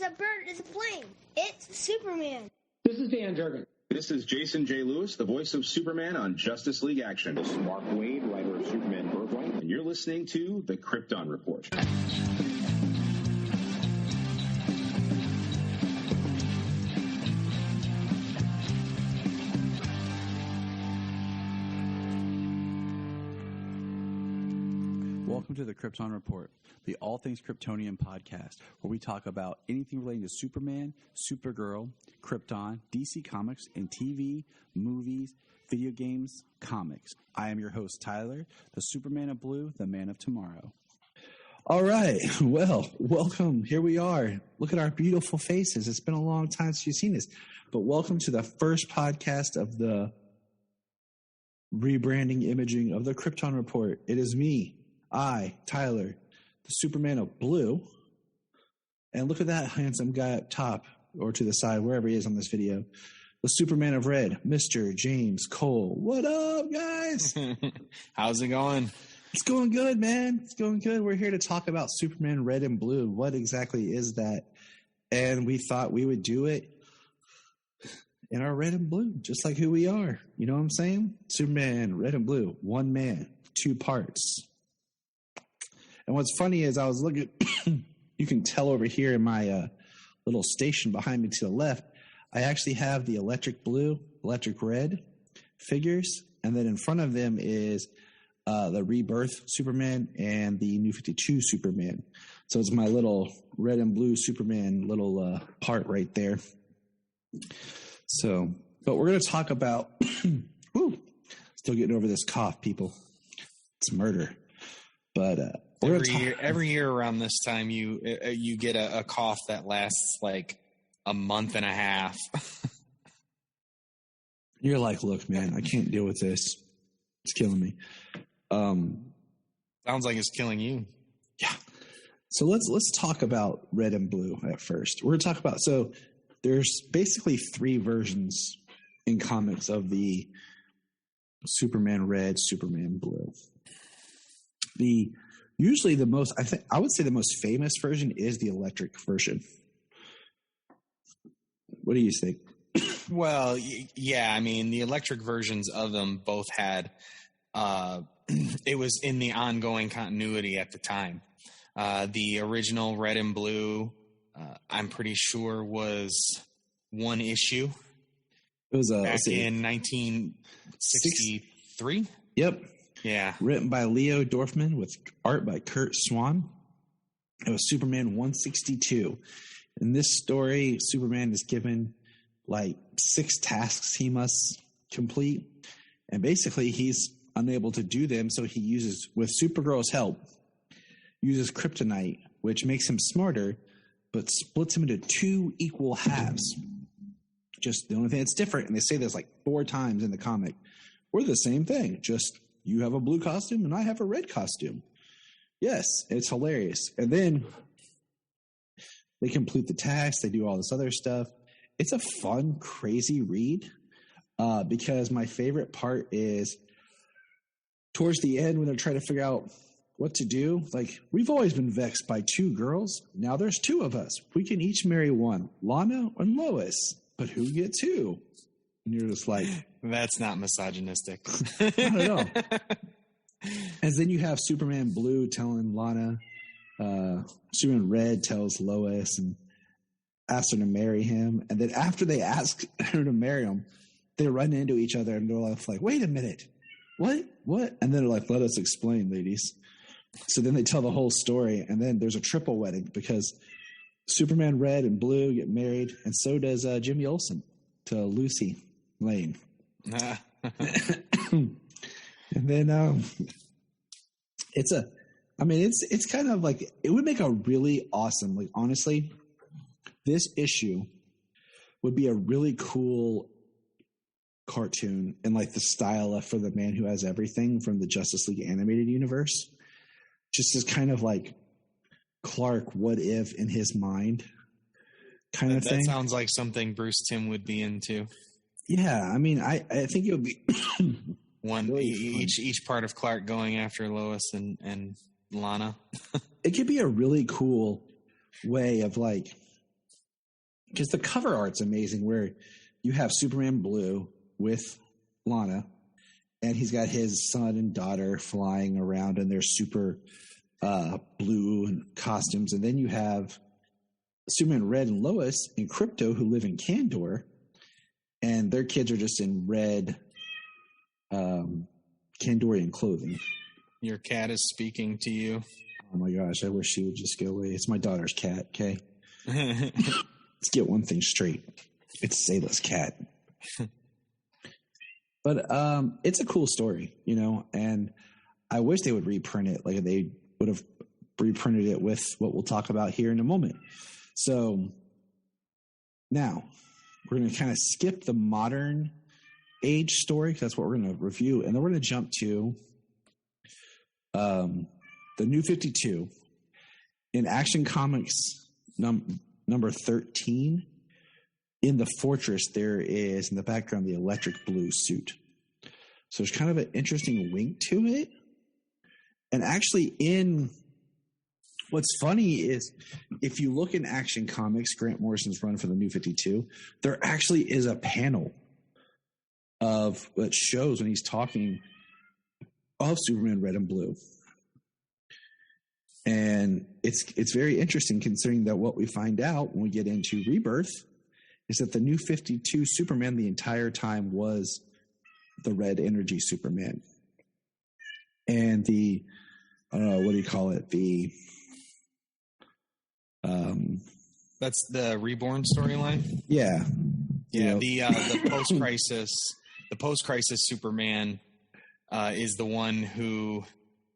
a bird is a plane. It's Superman. This is Dan Jurgen. This is Jason J. Lewis, the voice of Superman on Justice League Action. This is Mark Wade, writer of Superman Birthright. And you're listening to the Krypton Report. Welcome to the Krypton Report, the All Things Kryptonian podcast, where we talk about anything relating to Superman, Supergirl, Krypton, DC Comics, and TV, movies, video games, comics. I am your host, Tyler, the Superman of Blue, the Man of Tomorrow. All right. Well, welcome. Here we are. Look at our beautiful faces. It's been a long time since you've seen this. But welcome to the first podcast of the rebranding imaging of the Krypton Report. It is me. I, Tyler, the Superman of Blue, and look at that handsome guy up top, or to the side, wherever he is on this video, the Superman of Red, Mr. James Cole. What up, guys? How's it going? It's going good, man. It's going good. We're here to talk about Superman Red and Blue. What exactly is that? And we thought we would do it in our red and blue, just like who we are. You know what I'm saying? Superman, Red and Blue, one man, two parts. And what's funny is I was looking, you can tell over here in my little station behind me to the left, I actually have the electric blue, electric red figures. And then in front of them is the Rebirth Superman and the New 52 Superman. So it's my little red and blue Superman little part right there. So, but we're going to talk about, still getting over this cough, people. It's murder. But every year around this time, you get a cough that lasts like a month and a half. You're like, look, man, I can't deal with this. It's killing me. Sounds like it's killing you. Yeah. So let's talk about Red and Blue at first. We're going to talk about, so there's basically three versions in comics of the Superman Red, Superman Blue. Usually the most, I would say the most famous version is the electric version. What do you think? Well, yeah, I mean, the electric versions of them both had, it was in the ongoing continuity at the time. The original Red and Blue, I'm pretty sure was one issue. It was back in 1963. Yep. Yeah. Written by Leo Dorfman with art by Kurt Swan. It was Superman 162. In this story, Superman is given like 6 tasks he must complete. And basically he's unable to do them. So he uses, with Supergirl's help, uses kryptonite, which makes him smarter, but splits him into 2 equal halves. Just the only thing that's different, and they say this like 4 times in the comic, we're the same thing, just you have a blue costume and I have a red costume. Yes, it's hilarious. And then they complete the task. They do all this other stuff. It's a fun, crazy read because my favorite part is towards the end when they're trying to figure out what to do. Like, we've always been vexed by 2 girls. Now there's 2 of us. We can each marry one, Lana and Lois. But who gets who? And you're just like... That's not misogynistic. Not at all. And then you have Superman Blue telling Lana, Superman Red tells Lois and asks her to marry him. And then after they ask her to marry him, they run into each other and they're like, wait a minute. What? And then they're like, let us explain, ladies. So then they tell the whole story. And then there's a triple wedding because Superman Red and Blue get married. And so does Jimmy Olsen to Lucy Lane. And then it's kind of like, it would make a really awesome, like, honestly, this issue would be a really cool cartoon in like the style of For the Man Who Has Everything from the Justice League animated universe. Just as kind of like Clark, what if in his mind kind of thing. That sounds like something Bruce Timm would be into. Yeah, I mean, I think it would be one really each part of Clark going after Lois and Lana. It could be a really cool way of like because the cover art's amazing, where you have Superman Blue with Lana, and he's got his son and daughter flying around in their super blue costumes. And then you have Superman Red and Lois and Krypto, who live in Kandor, and their kids are just in red Kandorian clothing. Your cat is speaking to you. Oh my gosh, I wish she would just go away. It's my daughter's cat, okay? Let's get one thing straight. It's Sayla's cat. But it's a cool story, and I wish they would reprint it. Like they would have reprinted it with what we'll talk about here in a moment. So now we're going to kind of skip the modern age story, because that's what we're going to review. And then we're going to jump to the New 52 in Action Comics number 13. In the fortress, there is in the background the electric blue suit. So there's kind of an interesting wink to it. And actually, what's funny is if you look in Action Comics, Grant Morrison's run for the New 52, there actually is a panel of what shows when he's talking of Superman Red and Blue. And it's very interesting, considering that what we find out when we get into Rebirth is that the New 52 Superman the entire time was the red energy Superman. And the, I don't know, what do you call it? That's the Reborn storyline? Yeah. Yeah, the post-crisis Superman is the one who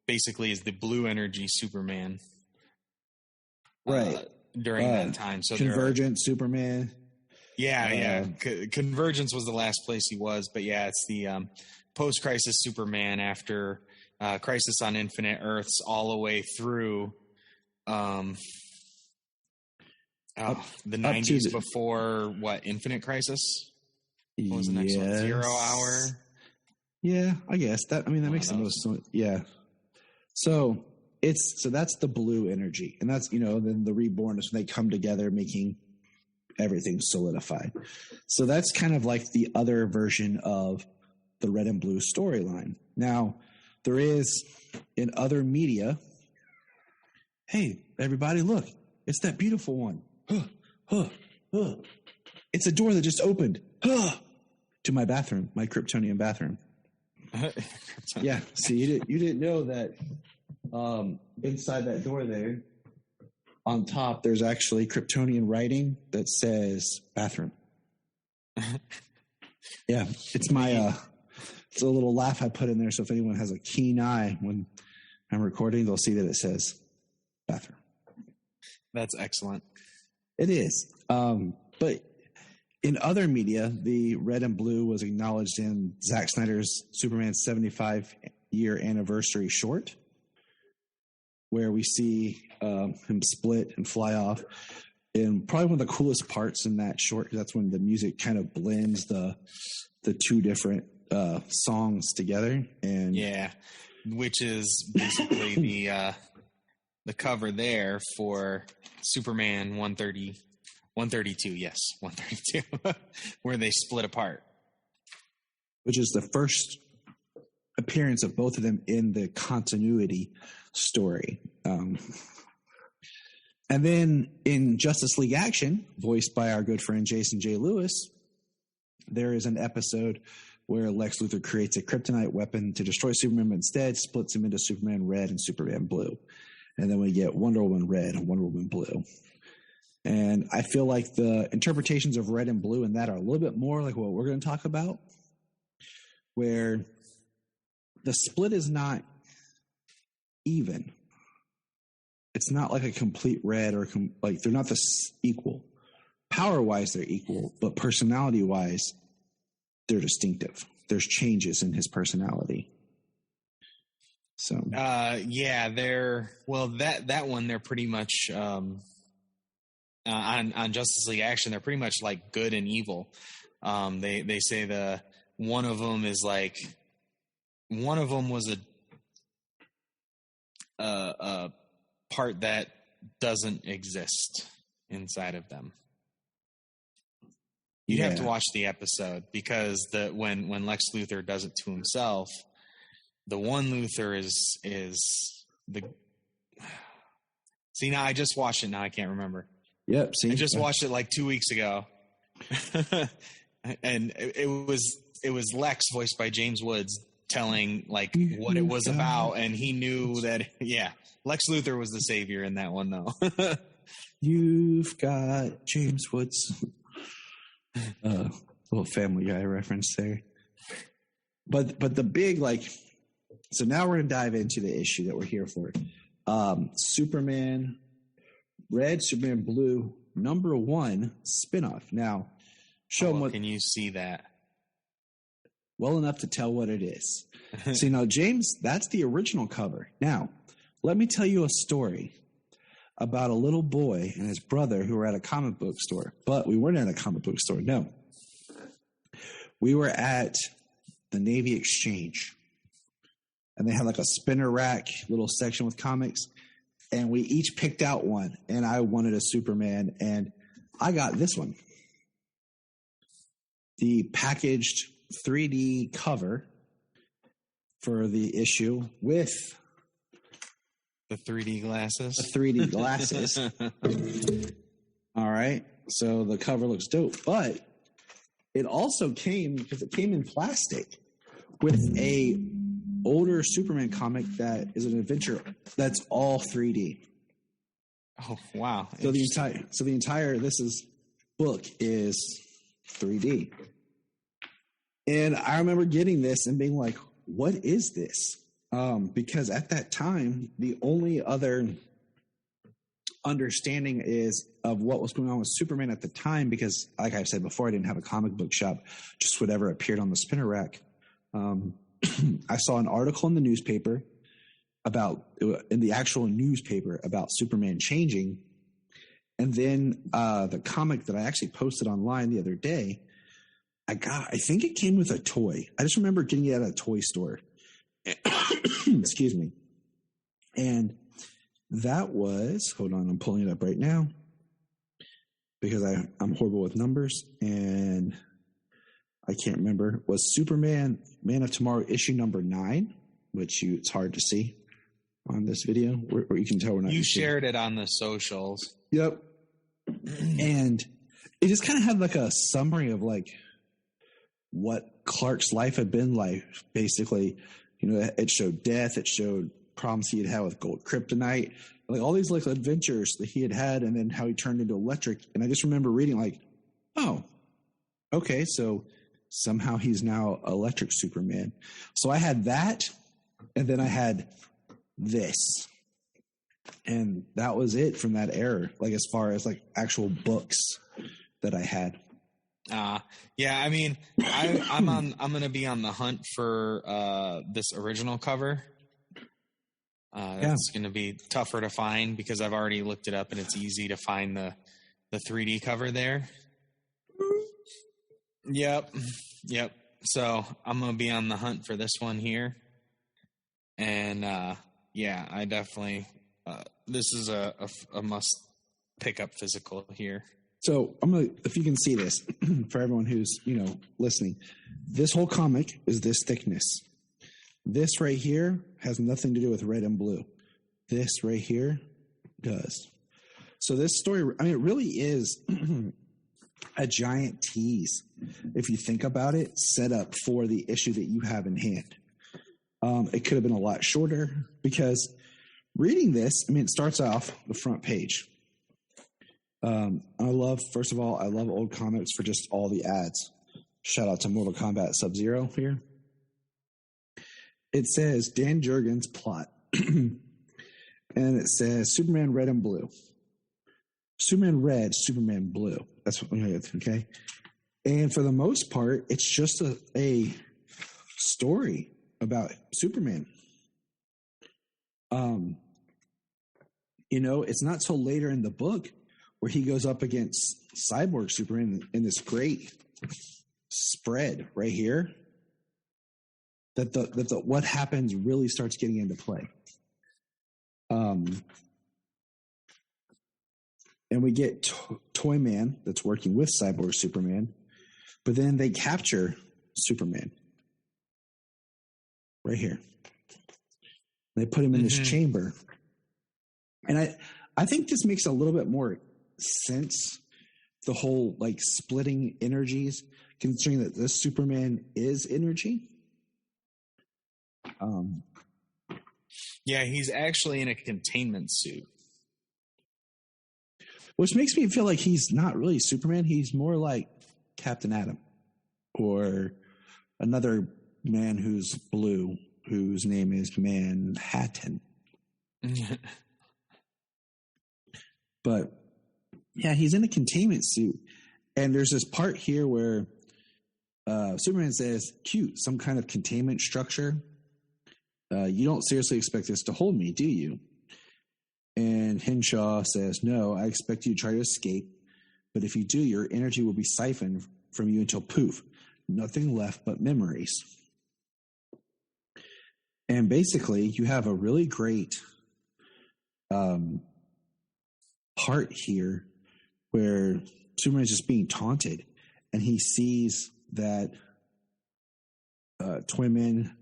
basically is the blue energy Superman. Right. During that time. So Convergent Superman. Yeah. Convergence was the last place he was, but yeah, it's the post-crisis Superman after Crisis on Infinite Earths all the way through the 90s before Infinite Crisis? What was the next one? 0 Hour? Yeah, I guess that makes the most sense. Yeah. So that's the blue energy, and that's then the Reborn is when they come together, making everything solidified. So that's kind of like the other version of the Red and Blue storyline. Now, there is in other media, hey, everybody, look, it's that beautiful one. It's a door that just opened to my bathroom, my Kryptonian bathroom. Yeah, see, you didn't know that inside that door there, on top, there's actually Kryptonian writing that says bathroom. Yeah, it's my it's a little laugh I put in there, so if anyone has a keen eye when I'm recording, they'll see that it says bathroom. That's excellent. It is. But in other media, the Red and Blue was acknowledged in Zack Snyder's Superman 75-year anniversary short, where we see him split and fly off. And probably one of the coolest parts in that short, because that's when the music kind of blends the two different songs together. And yeah, which is basically the cover there for Superman 132, yes, 132, where they split apart. Which is the first appearance of both of them in the continuity story. And then in Justice League Action, voiced by our good friend Jason J. Lewis, there is an episode where Lex Luthor creates a kryptonite weapon to destroy Superman, but instead splits him into Superman Red and Superman Blue. And then we get Wonder Woman Red and Wonder Woman Blue. And I feel like the interpretations of Red and Blue in that are a little bit more like what we're going to talk about, where the split is not even. It's not like a complete red or like they're not equal. Power-wise, they're equal, but personality-wise, they're distinctive. There's changes in his personality. So yeah, that one they're pretty much on Justice League Action. They're pretty much like good and evil. They say one of them was a part that doesn't exist inside of them. You'd have to watch the episode because when Lex Luthor does it to himself, the one Luthor is the. See, now I just watched it. Now I can't remember. Yep. See, I just watched it like 2 weeks ago, and it was Lex, voiced by James Woods, telling like what it was about, and he knew that. Yeah, Lex Luthor was the savior in that one, though. You've got James Woods. Little Family Guy reference there. But the big, like, so now we're going to dive into the issue that we're here for. Superman Red, Superman Blue, #1 spinoff. Now, show them what. Can you see that? Well enough to tell what it is. See, now, James, that's the original cover. Now, let me tell you a story about a little boy and his brother who were at a comic book store. But we weren't at a comic book store, no. We were at the Navy Exchange. And they had like a spinner rack little section with comics. And we each picked out one. And I wanted a Superman. And I got this one. The packaged 3D cover for the issue with the 3D glasses. The 3D glasses. All right. So the cover looks dope. But it also came, because it came in plastic, with a older Superman comic that is an adventure that's all 3D. Oh, wow. So the entire book is 3D. And I remember getting this and being like, what is this? Because at that time, the only other understanding is of what was going on with Superman at the time, because like I said before, I didn't have a comic book shop, just whatever appeared on the spinner rack. I saw an article in the newspaper in the actual newspaper about Superman changing. And then the comic that I actually posted online the other day, I think it came with a toy. I just remember getting it at a toy store. Excuse me. And that was, hold on, I'm pulling it up right now because I'm horrible with numbers and I can't remember. Was Superman Man of Tomorrow issue #9, which it's hard to see on this video, or you can tell we're not. You shared it on the socials. Yep. And it just kind of had like a summary of like what Clark's life had been like, basically. You know, it showed death. It showed problems he had had with gold kryptonite, like all these like adventures that he had, and then how he turned into electric. And I just remember reading like, oh, okay, so somehow he's now electric Superman. So I had that, and then I had this, and that was it from that era. Like as far as like actual books that I had. Yeah, I mean, I'm going to be on the hunt for this original cover. It's going to be tougher to find because I've already looked it up and it's easy to find the 3D cover there. Yep. So I'm going to be on the hunt for this one here. And yeah, I definitely, this is a must pick up physical here. So I'm going to, if you can see this for everyone who's, listening, this whole comic is this thickness. This right here has nothing to do with red and blue. This right here does. So this story, I mean, it really is a giant tease, if you think about it, set up for the issue that you have in hand. It could have been a lot shorter because reading this, I mean, it starts off the front page. First of all, I love old comics for just all the ads. Shout out to Mortal Kombat Sub-Zero here. It says Dan Jurgens plot. And it says Superman Red and Blue. Superman Red, Superman Blue. That's what we have, okay? And for the most part, it's just a story about Superman. It's not till later in the book where he goes up against Cyborg Superman in this great spread right here, that the what happens really starts getting into play. And we get Toy Man that's working with Cyborg Superman, But then they capture Superman right here. They put him in this chamber. And I think this makes a little bit more sense, the whole like splitting energies, considering that this Superman is energy. Yeah, he's actually in a containment suit. Which makes me feel like he's not really Superman. He's more like Captain Atom or another man who's blue, whose name is Manhattan. But yeah, he's in a containment suit. And there's this part here where Superman says, cute, some kind of containment structure. You don't seriously expect this to hold me, do you? And Henshaw says, no, I expect you to try to escape. But if you do, your energy will be siphoned from you until poof, nothing left but memories. And basically, you have a really great part here where Superman is just being taunted, and he sees that Twin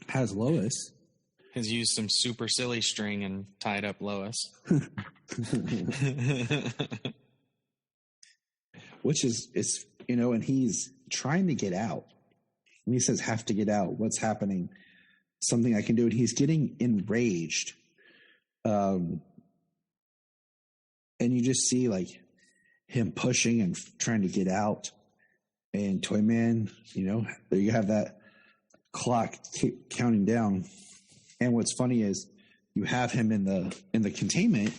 has Lois. Has used some super silly string and tied up Lois. Which is, and he's trying to get out. And he says, have to get out. What's happening? Something I can do. And he's getting enraged. And you just see like him pushing and trying to get out. And Toyman, there you have that clock counting down. And what's funny is you have him in the containment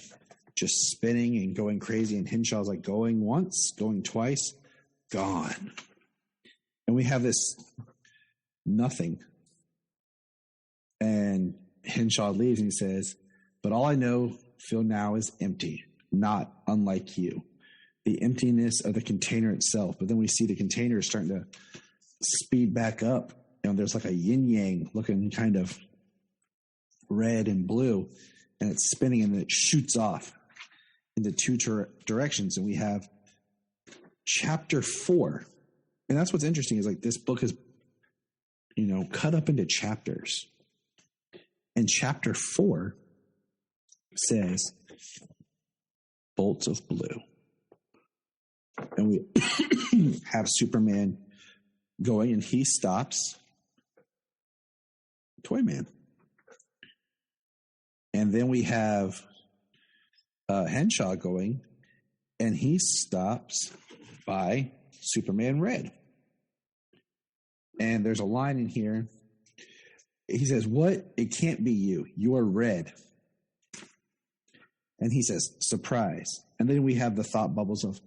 just spinning and going crazy, and Henshaw's like going once, going twice, gone. And we have this nothing. And Henshaw leaves and he says, but all I feel now is empty, not unlike you. The emptiness of the container itself. But then we see the container starting to speed back up. There's like a yin-yang looking kind of red and blue, and it's spinning and it shoots off into two directions. And we have chapter 4. And that's what's interesting is like this book is, cut up into chapters. And chapter 4 says bolts of blue. And we have Superman going, and he stops Toyman. And then we have Henshaw going, and he stops by Superman Red. And there's a line in here. He says, what? It can't be you. You're red. And he says, surprise. And then we have the thought bubbles of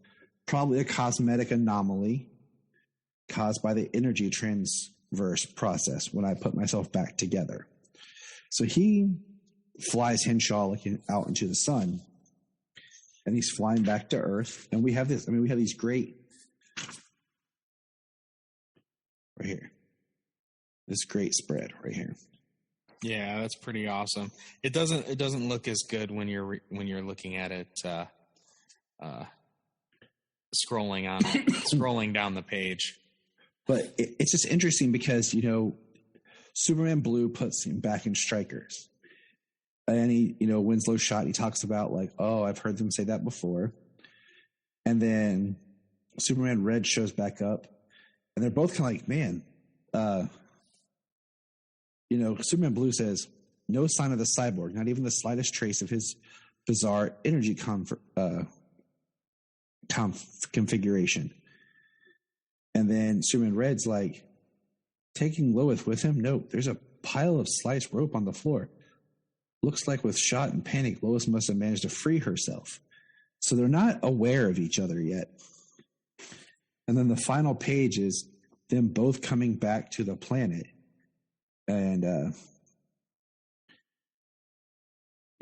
probably a cosmetic anomaly caused by the energy transverse process when I put myself back together. So he flies Henshaw out into the sun, and he's flying back to Earth. And we have this. We have these great right here. This great spread right here. Yeah, that's pretty awesome. It doesn't look as good when you're looking at it scrolling down the page. But it's just interesting because Superman Blue puts him back in Strikers. And he, Winslow's shot, he talks about like, oh, I've heard them say that before. And then Superman Red shows back up, and they're both kind of like, man, Superman Blue says, no sign of the cyborg, not even the slightest trace of his bizarre energy configuration. And then Superman Red's like, taking Lois with him? No, there's a pile of sliced rope on the floor. Looks like with shock and panic, Lois must have managed to free herself. So they're not aware of each other yet. And then the final page is them both coming back to the planet. And,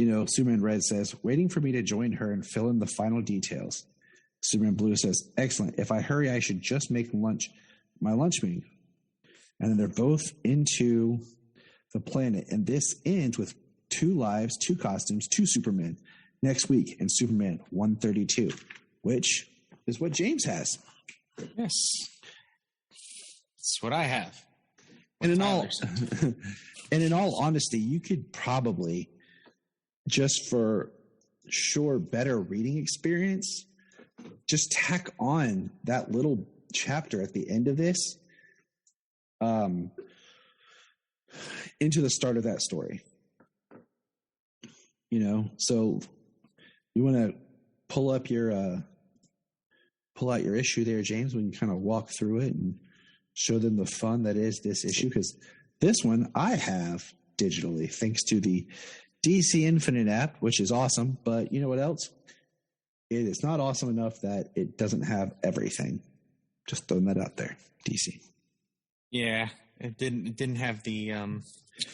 Superman Red says, waiting for me to join her and fill in the final details. Superman Blue says, excellent. If I hurry, I should just make my lunch meeting. And then they're both into the planet. And this ends with 2 lives, 2 costumes, 2 Supermen next week in Superman 132, which is what James has. Yes. That's what I have. And in all honesty, you could probably, just for sure better reading experience, just tack on that little chapter at the end of this into the start of that story. So you want to pull out your issue there, James, when you kind of walk through it and show them the fun that is this issue, because this one I have digitally thanks to the DC Infinite app, which is awesome. But you know what else? It is not awesome enough that it doesn't have everything. Just throwing that out there, DC. Yeah, it didn't have the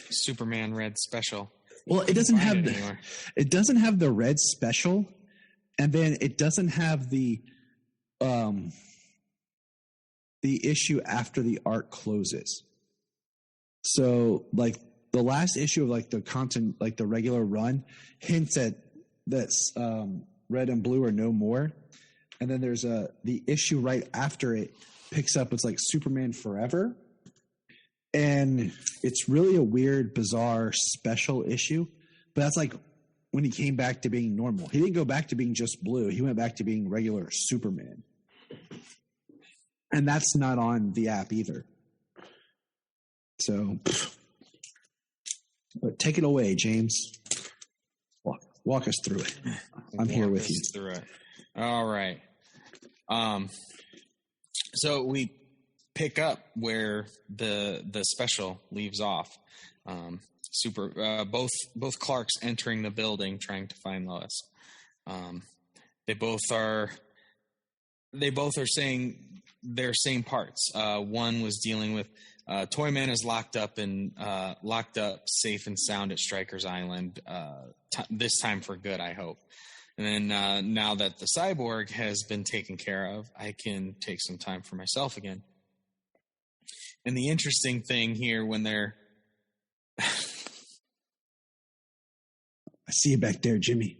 Superman Red Special. Well, it doesn't have the Red Special, and then it doesn't have the issue after the arc closes. So, like the last issue of like the content, like the regular run, hints at that's Red and Blue are no more, and then there's the issue right after it picks up. It's like Superman Forever. And it's really a weird, bizarre, special issue. But that's like when he came back to being normal. He didn't go back to being just blue. He went back to being regular Superman. And that's not on the app either. So, but take it away, James. Walk us through it. I'm here with you. Through it. All right. So we pick up where the special leaves off. Both Clarks entering the building trying to find Lois. They both are saying their same parts. One was dealing with Toyman is locked up safe and sound at Stryker's Island. This time for good, I hope. And then now that the cyborg has been taken care of, I can take some time for myself again. And the interesting thing here, when they're... I see you back there, Jimmy.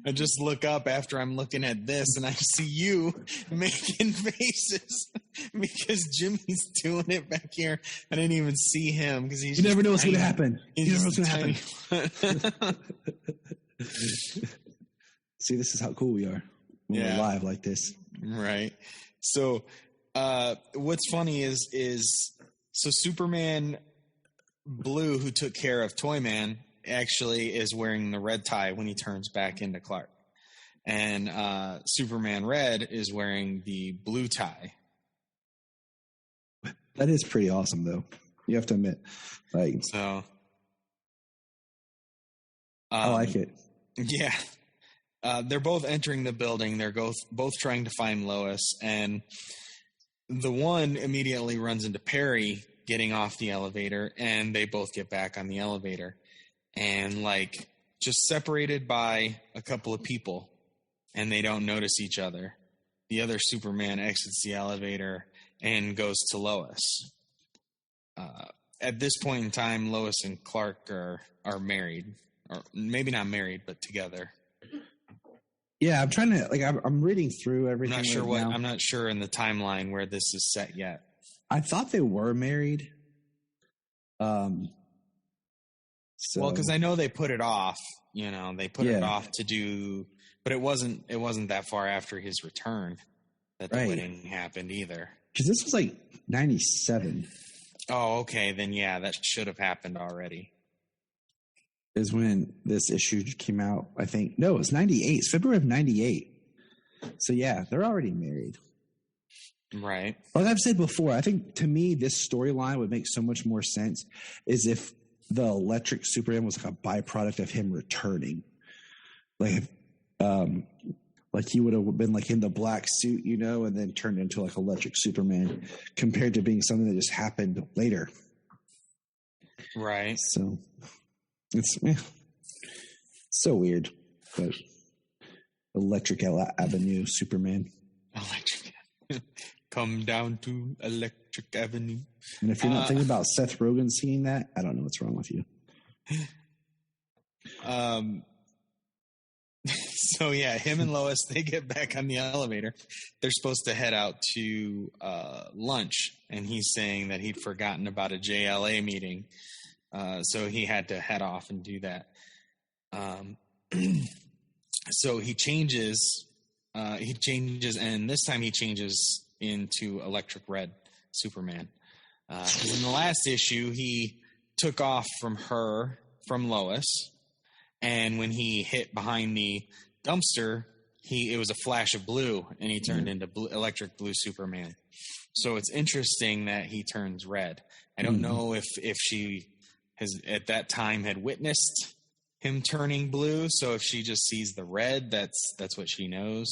I just look up after I'm looking at this, and I see you making faces because Jimmy's doing it back here. I didn't even see him because he's. You never know what's going to happen. You never know what's going to happen. See, this is how cool we are when we're live like this. Right. So, what's funny is so Superman Blue, who took care of Toyman, actually is wearing the red tie when he turns back into Clark. And Superman Red is wearing the blue tie. That is pretty awesome, though. You have to admit. So I like it. Yeah. They're both entering the building. They're both trying to find Lois. And the one immediately runs into Perry getting off the elevator, and they both get back on the elevator. And just separated by a couple of people, and they don't notice each other. The other Superman exits the elevator and goes to Lois. At this point in time, Lois and Clark are married, or maybe not married, but together. Yeah, I'm trying to I'm reading through everything. I'm not sure in the timeline where this is set yet. I thought they were married. Well, because I know they put it off. They put it off to do, but it wasn't that far after his return that the wedding happened either. Because this was 97. Oh, okay. Then yeah, that should have happened already. Is when this issue came out. I think no, it was 98. It's February of 98. So yeah, they're already married. Right. Like I've said before, I think to me this storyline would make so much more sense is if the electric Superman was a byproduct of him returning. He would have been in the black suit, and then turned into electric Superman compared to being something that just happened later. Right. So it's so weird. But Electric Avenue Superman. Electric. Come down to Electric Avenue. And if you're not thinking about Seth Rogen singing that, I don't know what's wrong with you. So yeah, him and Lois, they get back on the elevator. They're supposed to head out to lunch, and he's saying that he'd forgotten about a JLA meeting, so he had to head off and do that. So he changes, and this time he changes into Electric Red Superman. Because in the last issue, he took off from Lois, and when he hit behind the dumpster, it was a flash of blue, and he turned into Electric Blue Superman. So it's interesting that he turns red. I don't know if she has at that time had witnessed him turning blue, so if she just sees the red, that's what she knows.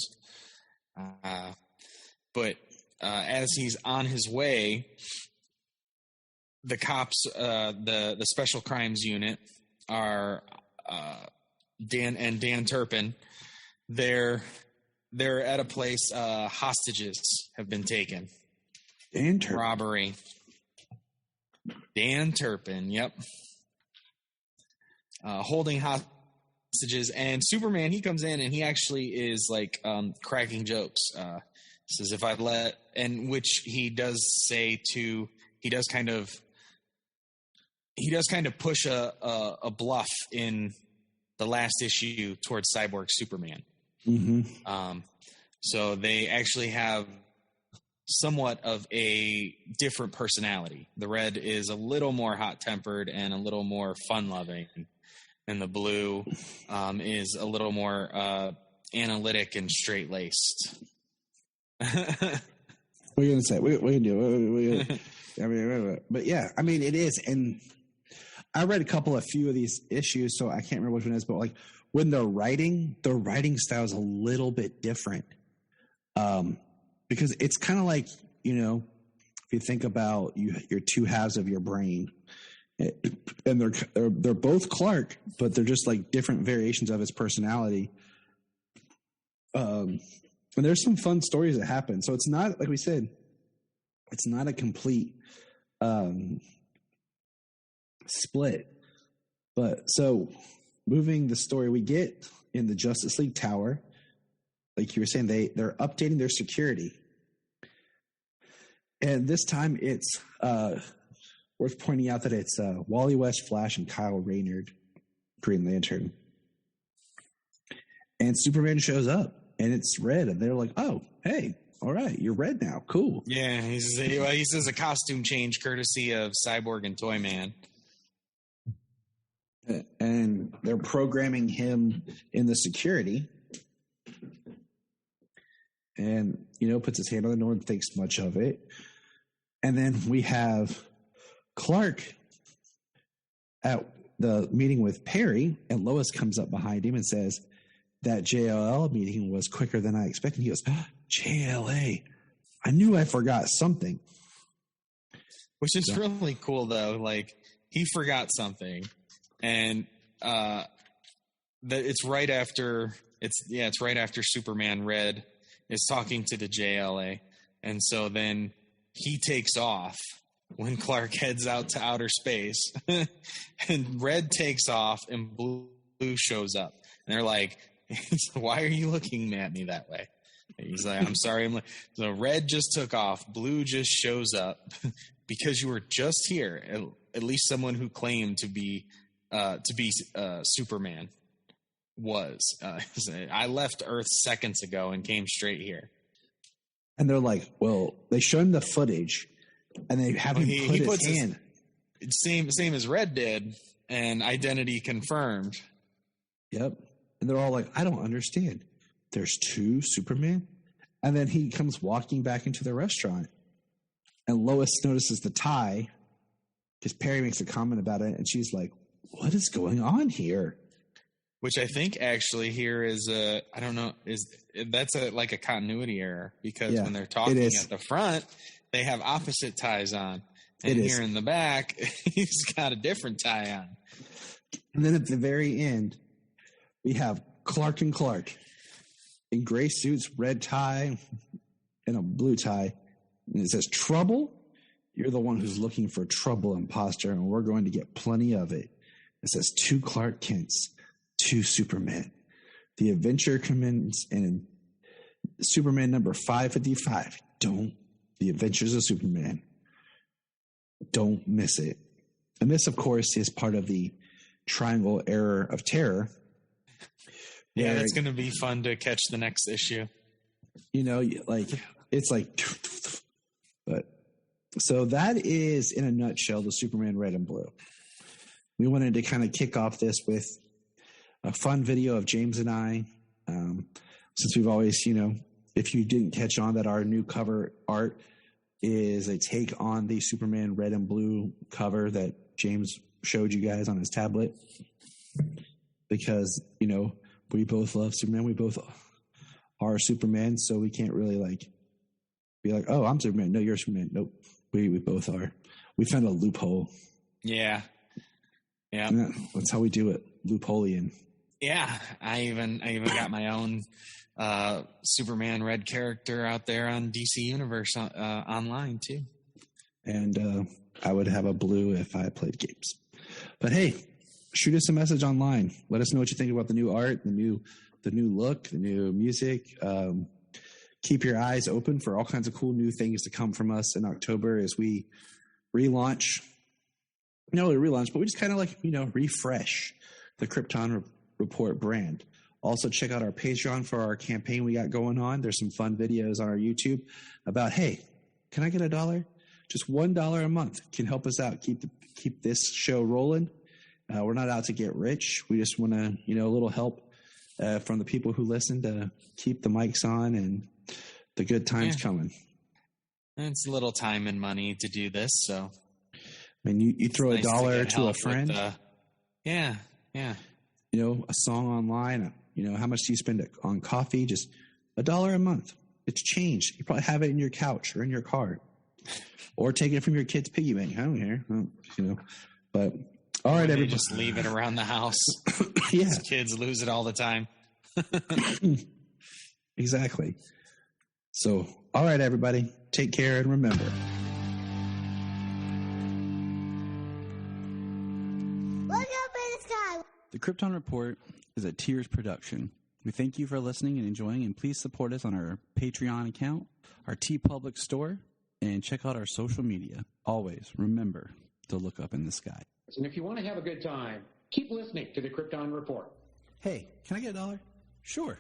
But as he's on his way, the cops, the Special Crimes Unit, are Dan Turpin. They're at a place. Hostages have been taken. Dan Turpin. Robbery. Dan Turpin. Yep. Holding hostages, and Superman, he comes in and he actually is like cracking jokes. Says if I let, and which he does say to, he does kind of push a bluff in the last issue towards Cyborg Superman. So they actually have somewhat of a different personality. The Red is a little more hot-tempered and a little more fun-loving, and the Blue is a little more analytic and straight-laced. What are you gonna say? What are you gonna do? I mean, but yeah, I mean, it is, and I read a few of these issues, so I can't remember which one it is, but like when they're writing, the writing style is a little bit different, because it's kind of like, you know, if you think about your two halves of your brain, and they're both Clark, but they're just like different variations of his personality. And there's some fun stories that happen. So it's not, like we said, it's not a complete split. But so moving the story, we get in the Justice League Tower, like you were saying, they're updating their security. And this time it's worth pointing out that it's Wally West, Flash, and Kyle Rayner, Green Lantern. And Superman shows up, and it's red, and they're like, oh, hey, all right, you're red now. Cool. Yeah, he says a costume change courtesy of Cyborg and Toyman. And they're programming him in the security. And, you know, puts his hand on the door and thinks much of it. And then we have Clark at the meeting with Perry, and Lois comes up behind him and says, that JLL meeting was quicker than I expected. He goes, JLA, I knew I forgot something. Which is really cool, though. Like, he forgot something. And it's right after Superman Red is talking to the JLA. And so then he takes off when Clark heads out to outer space. And Red takes off and Blue shows up. And they're like, why are you looking at me that way? He's like, I'm sorry. So Red just took off. Blue just shows up because you were just here. At least someone who claimed to be Superman was. I left Earth seconds ago and came straight here. And they're like, well, they show him the footage, and they have him put his hand. Same as Red did, and identity confirmed. Yep. And they're all like, I don't understand. There's two Superman? And then he comes walking back into the restaurant. And Lois notices the tie because Perry makes a comment about it. And she's like, what is going on here? Which I think actually here is I don't know, that's like a continuity error. Because when they're talking at the front, they have opposite ties on. And here in the back, he's got a different tie on. And then at the very end, we have Clark and Clark in gray suits, red tie, and a blue tie. And it says, trouble? You're the one who's looking for trouble, imposter, and we're going to get plenty of it. It says, two Clark Kents, two Supermen. The adventure commences in Superman number 555. The Adventures of Superman. Don't miss it. And this, of course, is part of the Triangle Era of Terror. Yeah, that's going to be fun to catch the next issue. You know, it's like, but so that is in a nutshell the Superman Red and Blue. We wanted to kind of kick off this with a fun video of James and I, since we've always, if you didn't catch on that our new cover art is a take on the Superman Red and Blue cover that James showed you guys on his tablet, because, we both love Superman. We both are Superman, so we can't really be like, oh, I'm Superman. No, you're Superman. Nope. We both are. We found a loophole. Yeah. Yeah. That's how we do it. Loopholean. Yeah. I even got my own Superman Red character out there on DC Universe online too. And I would have a blue if I played games. But hey, shoot us a message online. Let us know what you think about the new art, the new look, the new music. Keep your eyes open for all kinds of cool new things to come from us in October as we relaunch. Not really relaunch, but we just kind of refresh the Krypton Report brand. Also, check out our Patreon for our campaign we got going on. There's some fun videos on our YouTube about, hey, can I get $1? Just $1 a month can help us out, keep this show rolling. We're not out to get rich. We just want to, a little help from the people who listen to keep the mics on and the good times coming. It's a little time and money to do this, so. I mean, you throw $1 to a friend. Yeah. A song online. How much do you spend on coffee? Just $1 a month. It's change. You probably have it in your couch or in your car, or take it from your kid's piggy bank. I don't care. But all right, everybody, just leave it around the house. Yeah, kids lose it all the time. Exactly. So, all right, everybody, take care and remember. Look up in the sky. The Krypton Report is a Tears production. We thank you for listening and enjoying, and please support us on our Patreon account, our TeePublic store, and check out our social media. Always remember to look up in the sky. And if you want to have a good time, keep listening to the Krypton Report. Hey, can I get $1? Sure.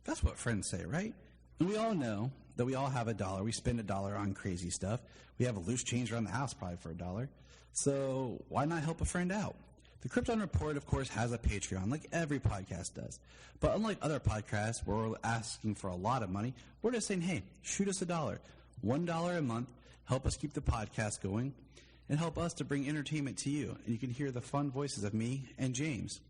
That's what friends say, right? And we all know that we all have $1. We spend $1 on crazy stuff. We have a loose change around the house probably for $1. So why not help a friend out? The Krypton Report, of course, has a Patreon, like every podcast does. But unlike other podcasts where we're asking for a lot of money, we're just saying, hey, shoot us $1. $1 a month, help us keep the podcast going, and help us to bring entertainment to you. And you can hear the fun voices of me and James.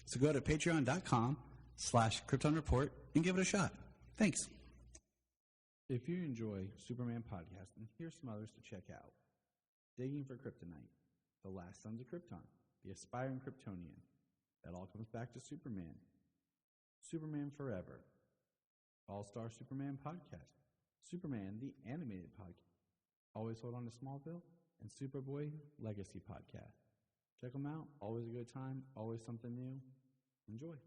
So go to patreon.com/Krypton Report and give it a shot. Thanks. If you enjoy Superman podcasting, here's some others to check out. Digging for Kryptonite, The Last Sons of Krypton, The Aspiring Kryptonian. That all comes back to Superman. Superman Forever. All-Star Superman Podcast. Superman, the Animated Podcast. Always Hold On to Smallville. And Superboy Legacy Podcast. Check them out. Always a good time. Always something new. Enjoy.